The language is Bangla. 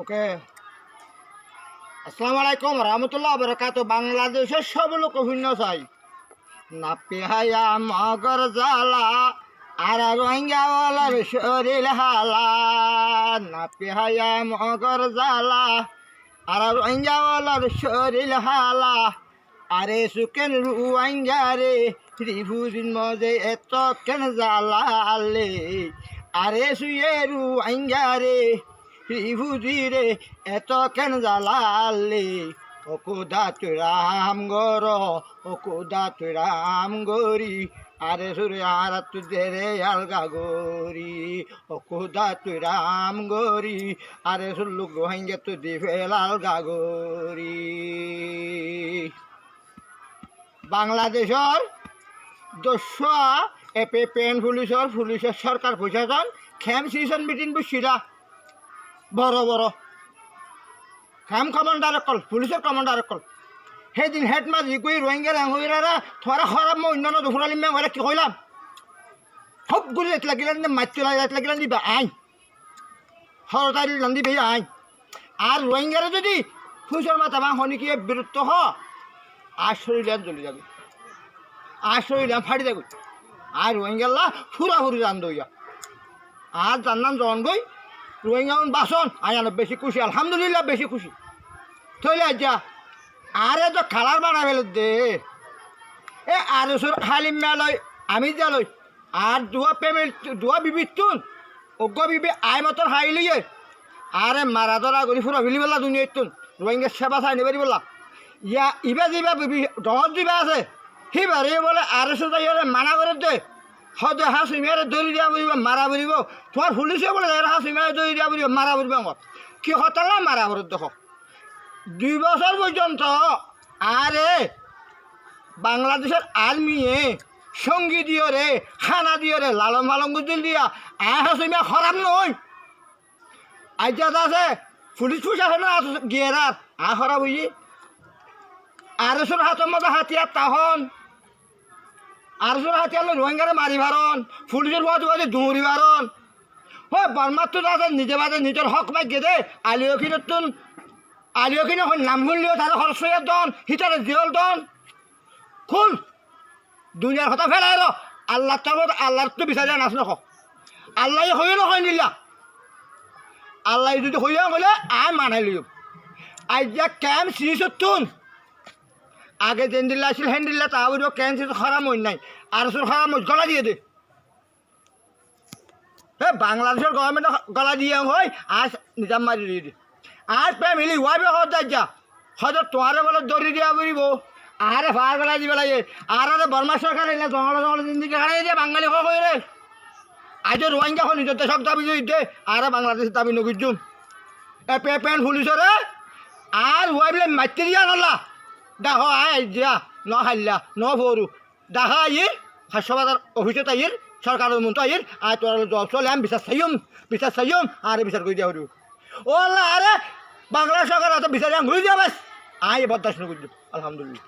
ওকে। আসসালামু আলাইকুম রহমতুল্লাহ বরকাত। বাংলাদেশের সব লোক ভিন্ন চাই না পেহায়া মগর জ্বালা আর রোহিঙ্গাওয়ালার শরীর হালা, না পেহায়া মগর জ্বালা আর রোহিঙ্গাওয়ালার শরীর হালা। আরে সুকেন রোহিঙ্গা রে ত্রিভুজিন মজে এত কেন জ্বালালে, আরে সুয়ে রোহিঙ্গা রে ত্রিভুজি রে এত কেন জ্বালালে। ও কোদা তুই রাম গর, ও কোদা তুই রাম গরি, আরে সুরে আর তুই রে আলগা গরি। ও কোদা তুই রাম গরি, আরে সুল্লু রোহিঙ্গা তুই দিফেল আলগা গরি। বাংলাদেশের দস্যা এপে পেন পুলিশের সরকার প্রশাসন খেম সিজন মিটিং বুঝছিলা বড় বড় খেম কমান্ডার কল পুলিশের কমান্ডার কল সেইদিন হেড মাঝি কই রোহিঙ্গা রেঙ্গা থরা খারাপ মই অন্যান্য দুপুরালি মেঘ কি কইলাম সবগুলি যাইতে লাগিলেন মাতি যাইতে লাগিলেন দিবা আই সরকারি দিবে আই। আর রোহিঙ্গারে যদি ফুসর মাথা বা শনিকি বিরক্ত হ আর শরীর জ্বলে যাবে, আর শরীর ফাটি যাবে। আর রোহিঙ্গাল্লা ফুরাফুরি রান দইয়া আর জান্নাম জন গই রোহিঙ্গা বাসন আয়ান বেশি খুশি, আলহামদুলিল্লাহ বেশি খুশি থইলে যা। আরে তো খালার বানা ফেলে দে এ আর খালি মেলই আমি যালই আর দুয়া পেমেন্ট দুয়া বিবির তুন অজ্ঞ বিবি আই মতন হাই লইয়ে আরে মারা ধরা করি ফুরা ফেলি বলা দুনিয়ার তুন রোহিঙ্গা সেবা চাই নিবারি বলা ইয়া ইবা যিবা বিবি ডহত যিবা আছে সিবারে বলে আরে যাই মানা করে দে সদে হাঁহ চুমিয়ারে দৌৰি দিয়া বুলিব মাৰা বুলিব তোমাৰ পুলিচে বোলে হাঁহ চুমিয়ারে দৌৰি দিয়া বুলিব মাৰা বুলিব আমার কি হতালা মারা বলে দেখো 2 বছর পর্যন্ত। আরে বাংলাদেশের আর্মিয়ে সঙ্গী দিও রে খানা দিও রে লালন পালন দিল দিয়া হাঁহ চুমিয়া খারাপ নয় আইজাত আছে পুলিশ প্রশাসন গিয়ে খারাপ হইয়ে আরে সোর হাতের মতো হাতিয়ার তাহন আর সোর হাতিয়ার রোহিঙ্গারে মারি ভারণ পুলিশের বাজু বাজে দৌড়ি ভারণ হয় বর্মার তো আছে নিজে বাজে নিজের হক মাইকে দে আলিওখিনে নাম শুনলেও তার হরসইয়ার দন হিতারে জিয়ল দন খুল দুনিয়ার কথা ফেলাই র আল্লাহ তার আল্লাহর তো বিচারে নাচ নখ আল্লাহ হয়ে নয় নিলা আল্লাহ যদি হইয়া গেলে আয় মানাই লিও আইজা ক্যাম সিরিজতুন আগে যেন দিল্লা আসছিল হেন দিল্লা তা বলব ক্যাম সিরিজ খারাপ হই নাই আর সোর খারাপ গলা দিয়ে দে বাংলাদেশের গভর্নমেন্ট গলা দিয়ে হয় আজ নিজাম মারি দিয়ে দে আর ফ্যামিলি ওয়াইবে হতে যা হয়তো তোমারে বলে দৌড়ি দিয়া বলিব আরে ফার গলা দিবে লাগে আর আরে বর্মা সরকার এলে জঙ্গলে জঙ্গলে জিন্দিকে হারাই দিয়ে বাঙালি হয়ে রে আজ রোহিঙ্গা হল নিজের দেশক দাবি দে আর বাংলাদেশের দাবি নগুজুম এ পেন পুলিশরে আর ওয়াইবলে মাতি দিয়া নলা দেখো আয় যা ন হাল্লা ন ভরু দেখা আইর হাসপাতাল অফিসত আইর সরকারের মন্ত্র আইর আর তোর জব চলে আমি বিচার চাইম আর বিচার করে দিয়া হরু ও আল্লাহ আরে বাংলা সরকার বিচার ঘুরে দিয়া বাস আয় বরদাস্ত নগুজুম আলহামদুলিল্লাহ।